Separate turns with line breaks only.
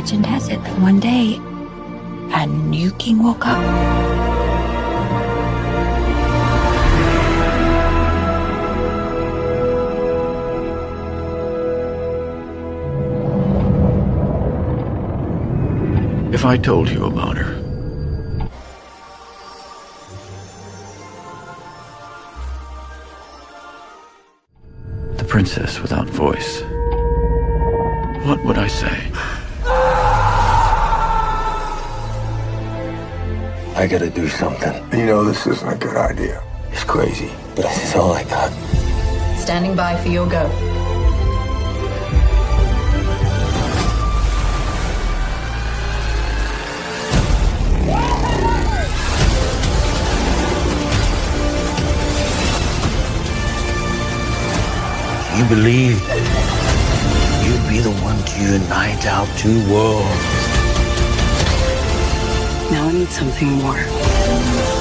Legend has it that one day, a new king woke up.
If I told you about her, the princess without voice, what would I say?
I gotta do something.
You know this isn't a good idea.
It's crazy, but this is all I got.
Standing by for your go.
You believe you'd be the one to unite our two worlds.
Now I need something more.